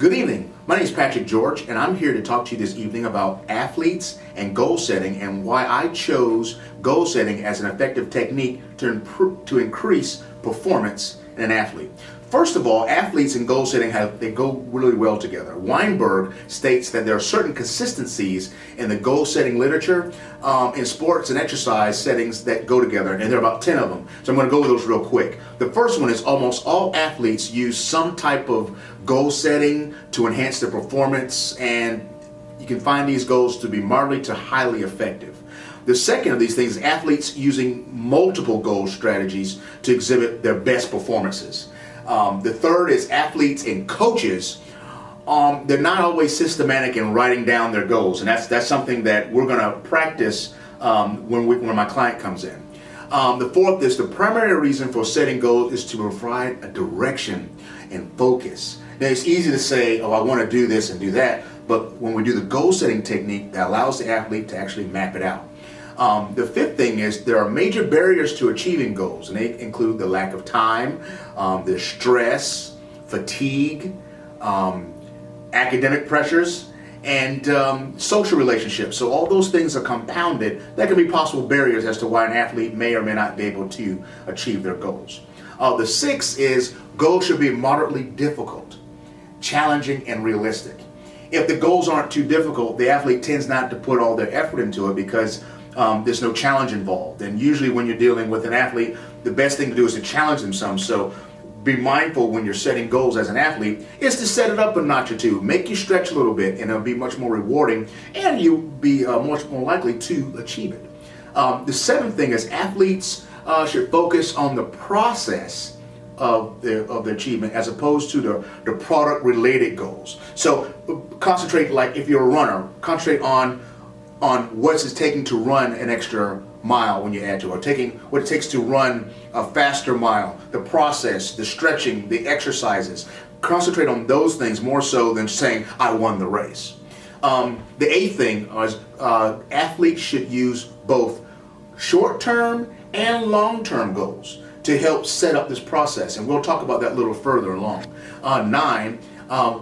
Good evening. My name is Patrick George, and I'm here to talk to you this evening about athletes and goal setting and why I chose goal setting as an effective technique to increase performance in an athlete. First of all, athletes and goal setting they go really well together. Weinberg states that there are certain consistencies in the goal setting literature in sports and exercise settings that go together, and there are about 10 of them. So I'm going to go over those real quick. The first one is almost all athletes use some type of goal setting to enhance their performance, and you can find these goals to be moderately to highly effective. The second of these things is athletes using multiple goal strategies to exhibit their best performances. The third is athletes and coaches. They're not always systematic in writing down their goals, and that's something that we're going to practice when my client comes in. The fourth is the primary reason for setting goals is to provide a direction and focus. Now, it's easy to say, oh, I want to do this and do that, but when we do the goal setting technique, that allows the athlete to actually map it out. The fifth thing is there are major barriers to achieving goals, and they include the lack of time, the stress, fatigue, academic pressures, and social relationships. So all those things are compounded. That can be possible barriers as to why an athlete may or may not be able to achieve their goals. The sixth is goals should be moderately difficult, challenging, and realistic. If the goals aren't too difficult, the athlete tends not to put all their effort into it because there's no challenge involved. And usually when you're dealing with an athlete, the best thing to do is to challenge them some. So be mindful when you're setting goals as an athlete is to set it up a notch or two. Make you stretch a little bit, and it'll be much more rewarding, and you'll be much more likely to achieve it. The seventh thing is athletes should focus on the process of their achievement as opposed to the product related goals. So concentrate, like if you're a runner, concentrate on what's it taking to run an extra mile when you add to it, or taking what it takes to run a faster mile, the process, the stretching, the exercises. Concentrate on those things more so than saying, I won the race. The eighth thing is athletes should use both short-term and long-term goals to help set up this process, and we'll talk about that a little further along. 9,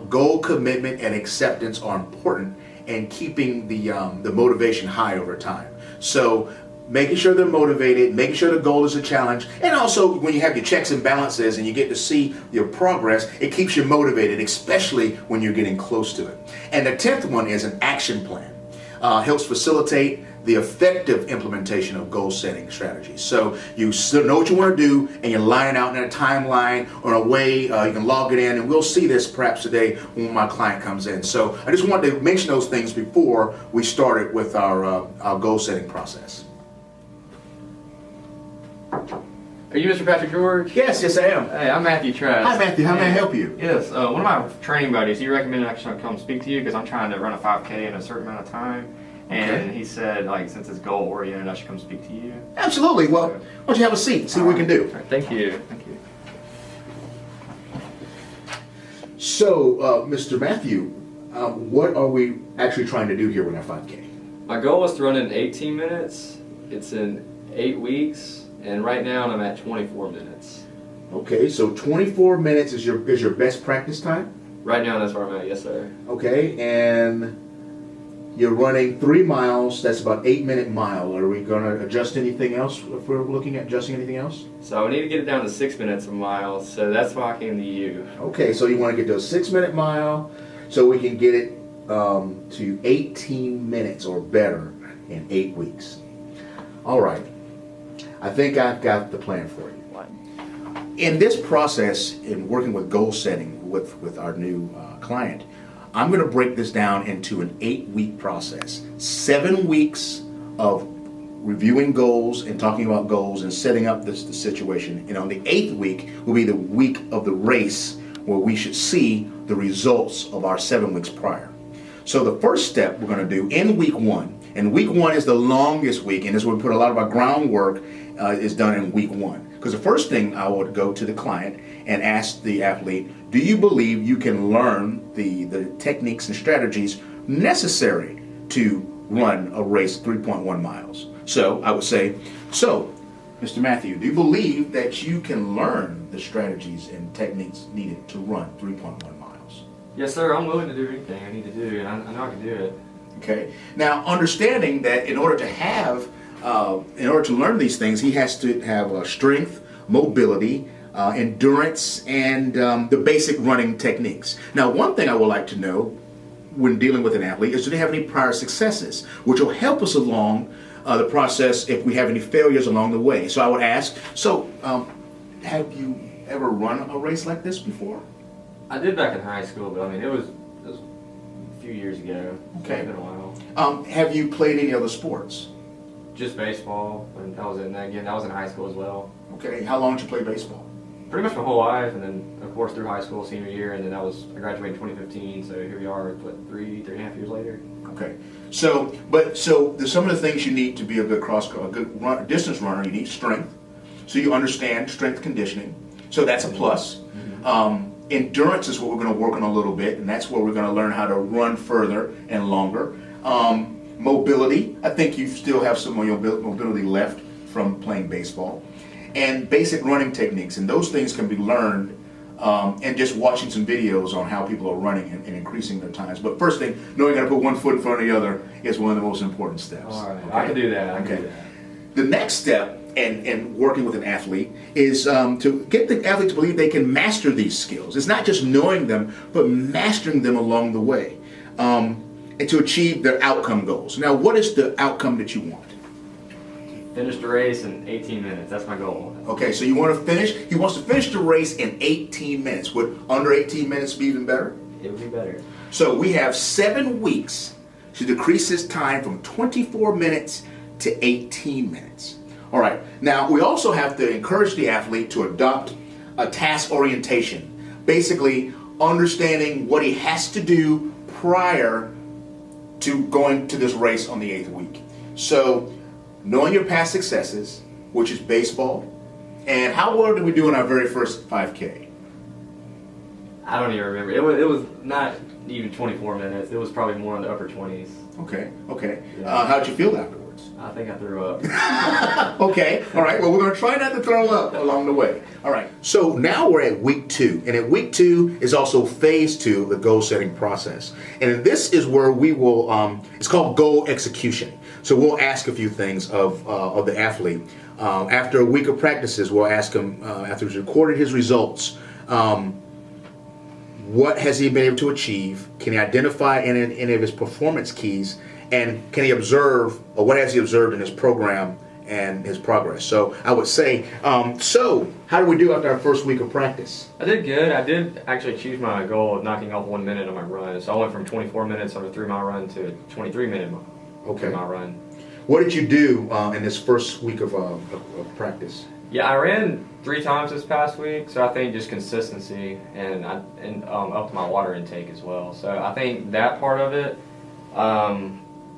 goal commitment and acceptance are important and keeping the motivation high over time. So making sure they're motivated, making sure the goal is a challenge, and also when you have your checks and balances and you get to see your progress, it keeps you motivated, especially when you're getting close to it. And the 10th one is an action plan. Helps facilitate the effective implementation of goal setting strategies. So you still know what you want to do, and you're line out in a timeline or a way you can log it in, and we'll see this perhaps today when my client comes in. So I just wanted to mention those things before we started with our goal setting process. Are you Mr. Patrick George? Yes, I am. Hey, I'm Matthew Trask. Hi Matthew, how may I help you? Yes, one of my training buddies, he recommended I should come speak to you because I'm trying to run a 5K in a certain amount of time. And he said, since it's goal oriented, I should come speak to you. Absolutely. Well, why don't you have a seat, see what we can do. Right, thank you. Thank you. So, Mr. Matthew, what are we actually trying to do here with our 5K? My goal is to run in 18 minutes. It's in 8 weeks, and right now I'm at 24 minutes. Okay, so 24 minutes is your best practice time? Right now that's where I'm at, yes sir. Okay, and you're running 3 miles, that's about 8-minute mile. Are we going to adjust anything else if we're looking at adjusting anything else? So I need to get it down to 6 minutes a mile, so that's why I came to you. Okay, so you want to get to a 6-minute mile so we can get it to 18 minutes or better in 8 weeks. All right, I think I've got the plan for you. In this process, in working with goal setting with our new client, I'm going to break this down into an 8-week process. 7 weeks of reviewing goals and talking about goals and setting up the situation. And on the 8th week will be the week of the race where we should see the results of our 7 weeks prior. So the first step we're going to do in week 1, and week 1 is the longest week, and this is where we put a lot of our groundwork is done in week 1. Because the first thing I would go to the client and ask the athlete, do you believe you can learn the techniques and strategies necessary to run a race 3.1 miles? So I would say, so Mr. Matthew, do you believe that you can learn the strategies and techniques needed to run 3.1 miles? Yes, sir. I'm willing to do anything I need to do, and I know I can do it. Okay. Now, understanding that in order to learn these things, he has to have strength, mobility, endurance, and the basic running techniques. Now, one thing I would like to know when dealing with an athlete is, do they have any prior successes, which will help us along the process if we have any failures along the way. So I would ask, have you ever run a race like this before? I did back in high school, but I mean, it was a few years ago. Okay. It's been a while. Have you played any other sports? Just baseball, and that was in high school as well. Okay. How long did you play baseball? Pretty much my whole life, and then of course through high school, senior year, and then I graduated in 2015. So here we are, three and a half years later. Okay. So there's some of the things you need to be a good distance runner. You need strength, so you understand strength conditioning. So that's a plus. Mm-hmm. Endurance is what we're going to work on a little bit, and that's where we're going to learn how to run further and longer. Mobility, I think you still have some of your mobility left from playing baseball. And basic running techniques, and those things can be learned and just watching some videos on how people are running and increasing their times. But first thing, knowing how to put one foot in front of the other is one of the most important steps. All right, okay? I can do that. I can do that. The next step in working with an athlete is to get the athlete to believe they can master these skills. It's not just knowing them, but mastering them along the way, and to achieve their outcome goals. Now, what is the outcome that you want? Finish the race in 18 minutes. That's my goal. Okay, so you want to finish? He wants to finish the race in 18 minutes. Would under 18 minutes be even better? It would be better. So we have 7 weeks to decrease his time from 24 minutes to 18 minutes. All right, now we also have to encourage the athlete to adopt a task orientation, basically understanding what he has to do prior to going to this race on the 8th week. So knowing your past successes, which is baseball, and how well did we do in our very first 5K? I don't even remember. It was not even 24 minutes. It was probably more in the upper 20s. Okay. Yeah. How'd you feel afterwards? I think I threw up. Okay, all right. Well, we're going to try not to throw up along the way. All right. So now we're at week 2, and at week 2 is also phase 2 of the goal setting process. And this is where we will. It's called goal execution. So we'll ask a few things of the athlete. After a week of practices, we'll ask him after he's recorded his results. What has he been able to achieve? Can he identify any of his performance keys? And can he observe, or what has he observed in his program and his progress? So I would say, so how did we do after our first week of practice? I did good. I did actually achieve my goal of knocking off 1 minute on my run. So I went from 24 minutes on a 3-mile run to a 23-minute mile run. What did you do in this first week of practice? Yeah, I ran 3 times this past week, so I think just consistency and up to my water intake as well. So I think that part of it,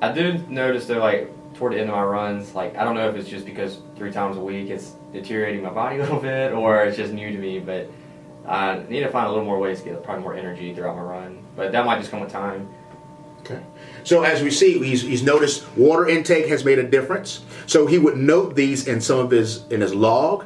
I did notice that like toward the end of my runs, like I don't know if it's just because 3 times a week it's deteriorating my body a little bit or it's just new to me, but I need to find a little more ways to get probably more energy throughout my run. But that might just come with time. Okay. So as we see, he's noticed water intake has made a difference. So he would note these in his log.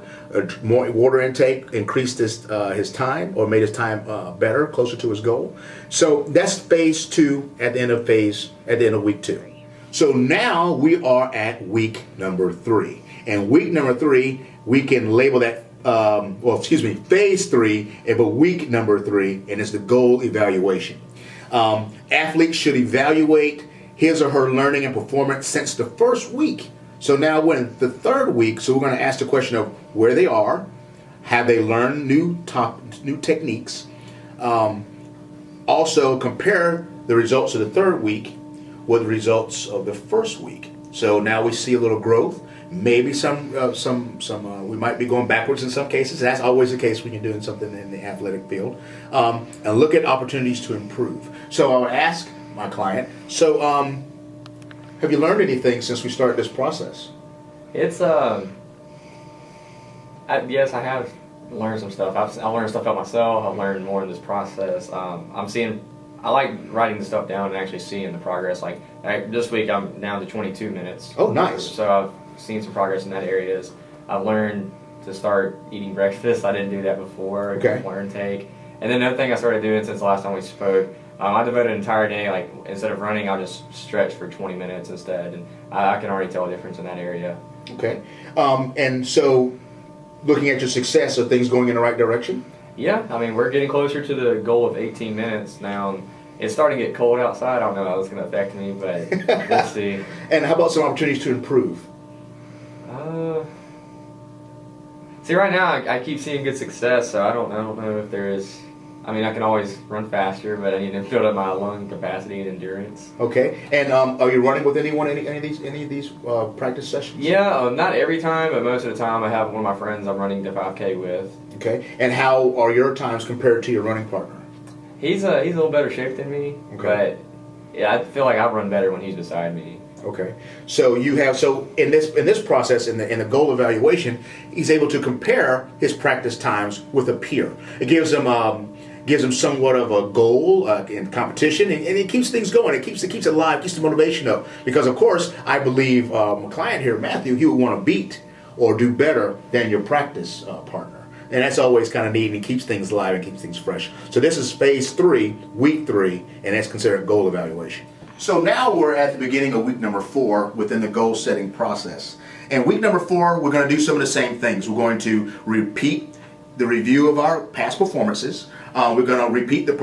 More water intake increased his time or made his time better, closer to his goal. So that's phase 2 at the end of week 2. So now we are at week number 3, and week number 3 we can label that. Phase 3, but week number 3, and it's the goal evaluation. Athletes should evaluate his or her learning and performance since the first week. So now we're in the 3rd week, so we're going to ask the question of where they are, have they learned new techniques, also compare the results of the 3rd week with the results of the first week. So now we see a little growth. Maybe we might be going backwards in some cases. That's always the case when you're doing something in the athletic field. And look at opportunities to improve. So I would ask my client, have you learned anything since we started this process? It's yes, I have learned some stuff. I learned stuff about myself. I've learned more in this process. I like writing the stuff down and actually seeing the progress. Like this week, I'm down to 22 minutes. Oh, nice. So I've seen some progress in that areas. I've learned to start eating breakfast. I didn't do that before. Okay. Water intake. And then another thing I started doing since the last time we spoke, I devoted an entire day, like instead of running, I'll just stretch for 20 minutes instead, and I can already tell a difference in that area. Okay. And so, looking at your success, are things going in the right direction? Yeah, I mean, we're getting closer to the goal of 18 minutes now. It's starting to get cold outside. I don't know how it's going to affect me, but we'll see. And how about some opportunities to improve? See, right now I keep seeing good success, so I don't know if there is. I mean, I can always run faster, but I need to build up my lung capacity and endurance. Okay. And are you running with anyone any of these practice sessions? Yeah, not every time, but most of the time I have one of my friends I'm running the 5K with. Okay. And how are your times compared to your running partner? He's a little better shape than me, Okay. but yeah, I feel like I run better when he's beside me. Okay. So in this process in the goal evaluation, he's able to compare his practice times with a peer. It gives him somewhat of a goal in competition, and it keeps things going. It keeps it alive, keeps the motivation up. Because of course, I believe my client here, Matthew, he would want to beat or do better than your practice partner. And that's always kind of neat, and it keeps things alive and keeps things fresh. So this is phase 3, week 3, and that's considered goal evaluation. So now we're at the beginning of week number 4 within the goal setting process. And week number 4, we're going to do some of the same things. We're going to repeat the review of our past performances. We're going to repeat the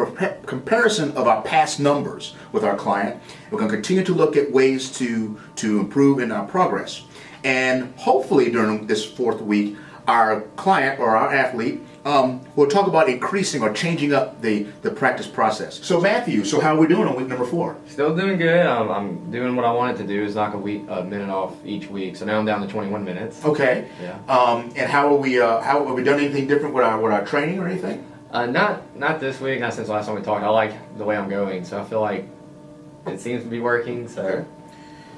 comparison of our past numbers with our client. We're going to continue to look at ways to improve in our progress. And hopefully during this 4th week, our client or our athlete will talk about increasing or changing up the practice process. So Matthew, how are we doing on week number 4? Still doing good. I'm doing what I wanted to do, is knock a minute off each week. So now I'm down to 21 minutes. Okay. Yeah. And how are we? How have we done anything different with our training or anything? Not this week, not since the last time we talked. I like the way I'm going, so I feel like it seems to be working. So Okay.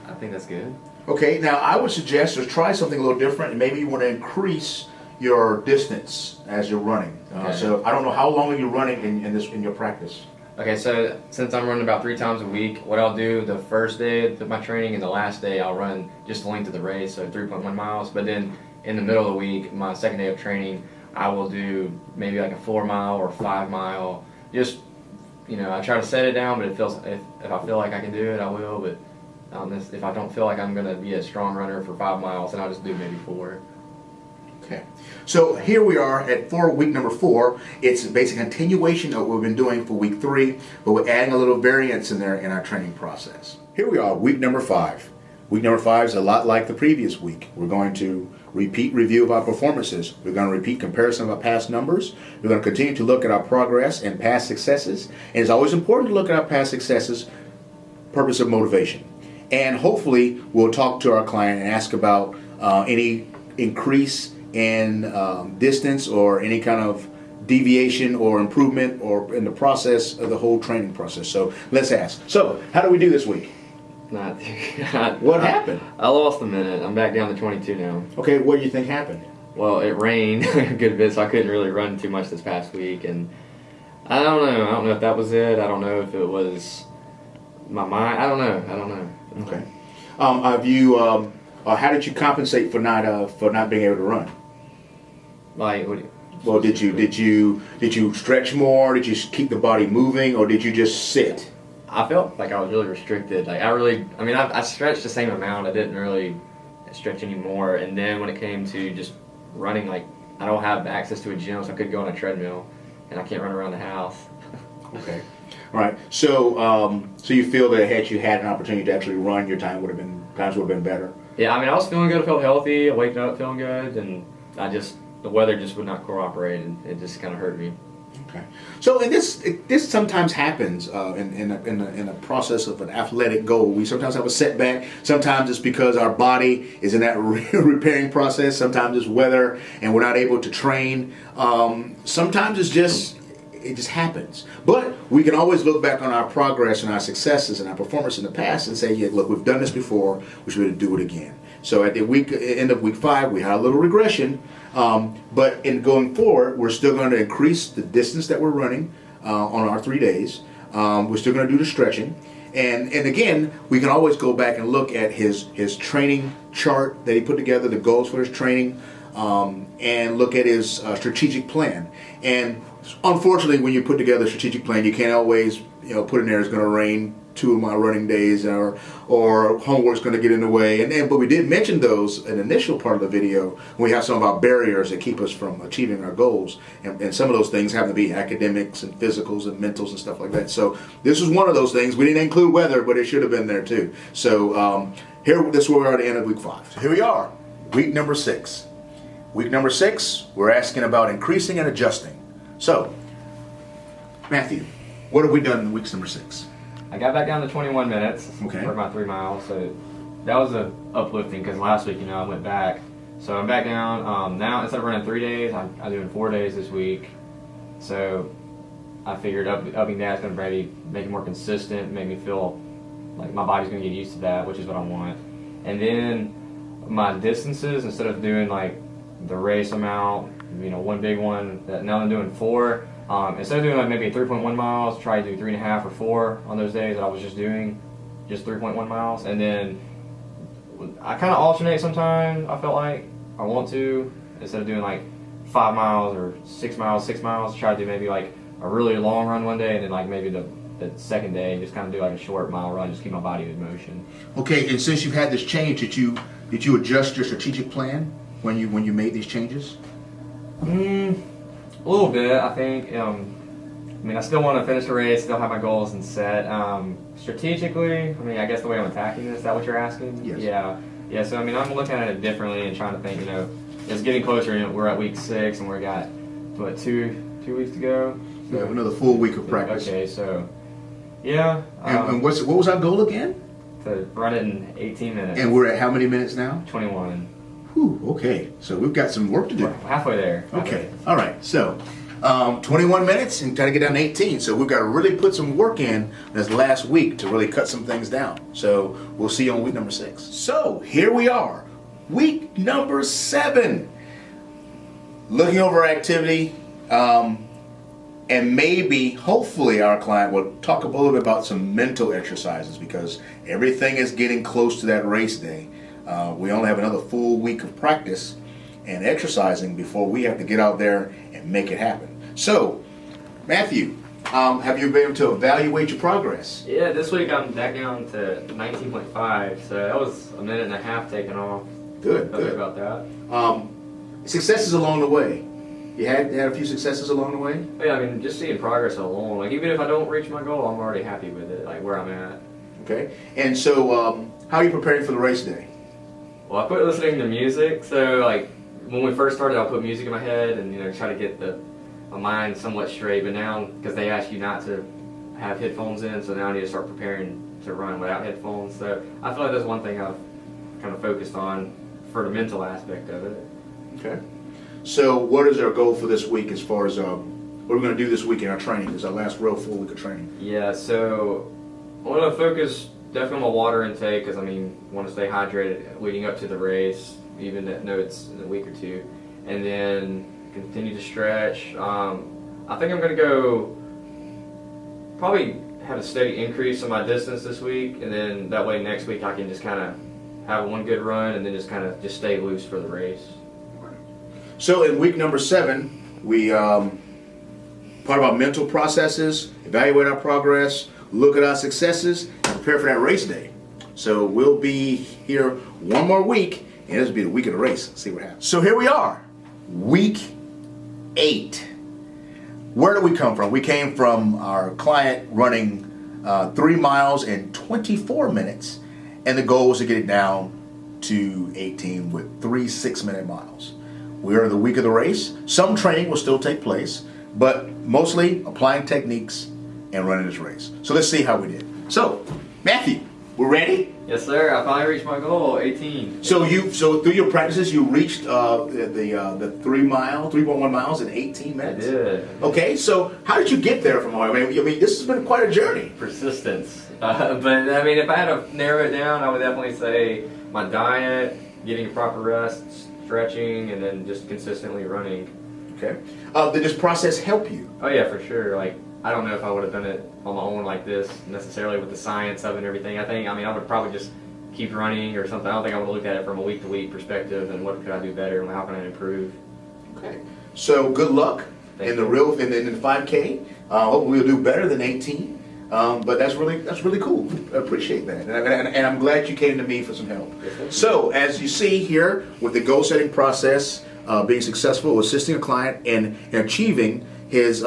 I think that's good. Okay. Now I would suggest to try something a little different, and maybe you want to increase your distance as you're running. Okay. So I don't know how long are you running in your practice. Okay, so since I'm running about 3 times a week, what I'll do the first day of my training and the last day, I'll run just the length of the race, so 3.1 miles. But then in the middle of the week, my second day of training, I will do maybe like a 4 mile or 5 mile. Just, I try to set it down, but if I feel like I can do it, I will. But if I don't feel like I'm going to be a strong runner for 5 miles, then I'll just do maybe 4. Okay, so here we are at week number 4. It's a basic continuation of what we've been doing for week 3, but we're adding a little variance in there in our training process. Here we are, week number 5. Week number 5 is a lot like the previous week. We're going to repeat review of our performances. We're going to repeat comparison of our past numbers. We're going to continue to look at our progress and past successes. And it's always important to look at our past successes, purpose of motivation. And hopefully we'll talk to our client and ask about any increase in distance or any kind of deviation or improvement or in the process of the whole training process. So let's ask. So how do we do this week? What happened? I lost a minute. I'm back down to 22 now. Okay, what do you think happened? Well, it rained a good bit, so I couldn't really run too much this past week. And I don't know. I don't know if that was it. I don't know if it was my mind. I don't know. Okay. Have you? How did you compensate for not being able to run? Like, Well, did you stretch more? Did you keep the body moving, or did you just sit? I felt like I was really restricted. Like I stretched the same amount. I didn't really stretch anymore. And then when it came to just running, like I don't have access to a gym, so I could go on a treadmill, and I can't run around the house. Okay. All right. So you feel that had you had an opportunity to actually run, your times would have been better. Yeah, I mean, I was feeling good. I felt healthy. I waking up feeling good, and the weather just would not cooperate, and it just kind of hurt me. Okay. So this sometimes happens in the process of an athletic goal. We sometimes have a setback. Sometimes it's because our body is in that repairing process. Sometimes it's weather, and we're not able to train. Sometimes it just happens. But we can always look back on our progress and our successes and our performance in the past and say, yeah, look, we've done this before. We should do it again. So at the end of week 5, we had a little regression. But in going forward, we're still going to increase the distance that we're running on our 3 days. We're still going to do the stretching. And again, we can always go back and look at his training chart that he put together, the goals for his training, and look at his strategic plan. And Unfortunately, when you put together a strategic plan, you can't always, put in there it's going to rain 2 of my running days, or homework's going to get in the way. But we did mention those in the initial part of the video. We have some of our barriers that keep us from achieving our goals, and some of those things have to be academics and physicals and mentals and stuff like that. So this is one of those things. We didn't include weather, but it should have been there too. So this is where we are at the end of week 5. So here we are, week number 6. Week number 6, we're asking about increasing and adjusting. So, Matthew, what have we done in week number 6? I got back down to 21 minutes Okay. for my 3 miles, so that was uplifting because last week, I went back. So I'm back down. Now, instead of running 3 days, I'm doing 4 days this week. So I figured upping that's going to maybe make it more consistent, make me feel like my body's going to get used to that, which is what I want. And then my distances, instead of doing like the race amount, one big one, now I'm doing 4. Instead of doing like maybe 3.1 miles, try to do 3.5 or 4 on those days that I was just doing just 3.1 miles. And then I kind of alternate sometimes. I felt like I want to, instead of doing like 5 miles or 6 miles, try to do maybe like a really long run one day, and then like maybe the second day just kind of do like a short mile run, just keep my body in motion. Okay, and since you've had this change, did you adjust your strategic plan when you made these changes? A little bit, I think. I still want to finish the race, still have my goals and set. Strategically, I guess the way I'm attacking this, is that what you're asking? Yes. Yeah, so I'm looking at it differently and trying to think, it's getting closer. We're at week 6 and we got, what, 2 weeks to go? You have another full week of practice. Okay, so, yeah. And what was our goal again? To run it in 18 minutes. And we're at how many minutes now? 21. Whew, okay, so we've got some work to do. We're halfway there. Okay, all right, so 21 minutes and try to get down to 18. So we've got to really put some work in this last week to really cut some things down. So we'll see you on week number 6. So here we are, week number 7. Looking over our activity, and maybe, hopefully, our client will talk a little bit about some mental exercises, because everything is getting close to that race day. We only have another full week of practice and exercising before we have to get out there and make it happen. So, Matthew, have you been able to evaluate your progress? Yeah, this week I'm back down to 19.5, so that was a minute and a half taken off. Good, Felt good. about that. Successes along the way. You had a few successes along the way? Yeah, just seeing progress alone. Like, even if I don't reach my goal, I'm already happy with it, like where I'm at. Okay. And so, how are you preparing for the race day? Well, I quit listening to music, so like when we first started, I put music in my head and try to get my mind somewhat straight. But now, because they ask you not to have headphones in, so now I need to start preparing to run without headphones. So I feel like that's one thing I've kind of focused on for the mental aspect of it. Okay. So, what is our goal for this week as far as what we're going to do this week in our training? This is our last real full week of training. Yeah, so I want to focus definitely on my water intake, because I want to stay hydrated leading up to the race, even though it's in a week or two, and then continue to stretch. I think I'm going to go probably have a steady increase in my distance this week, and then that way next week I can just kind of have one good run and then just stay loose for the race. So in week number 7, we part of our mental processes, evaluate our progress, look at our successes, and prepare for that race day. So we'll be here one more week, and this will be the week of the race. See what happens. So here we are, week 8. Where do we come from? We came from our client running 3 miles in 24 minutes, and the goal was to get it down to 18 with 3 6-minute miles. We are in the week of the race. Some training will still take place, but mostly applying techniques and running this race. So let's see how we did. So, Matthew, we're ready? Yes, sir. I finally reached my goal, 18. So through your practices, you reached the 3.1 miles in 18 minutes. I did. Okay, so how did you get there from all? This has been quite a journey. Persistence. But if I had to narrow it down, I would definitely say my diet, getting proper rest, stretching, and then just consistently running. Okay. Did this process help you? Oh yeah, for sure. Like, I don't know if I would have done it on my own like this necessarily with the science of it and everything. I would probably just keep running or something. I don't think I would have looked at it from a week-to-week perspective and what could I do better and how can I improve. Okay. So good luck. in the 5K. Hopefully we'll do better than 18. But that's really cool. I appreciate that, and I'm glad you came to me for some help. So as you see here with the goal setting process, being successful, assisting a client in achieving his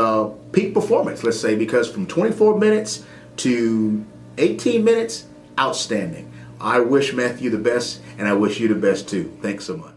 peak performance, let's say, because from 24 minutes to 18 minutes, outstanding. I wish Matthew the best, and I wish you the best too. Thanks so much.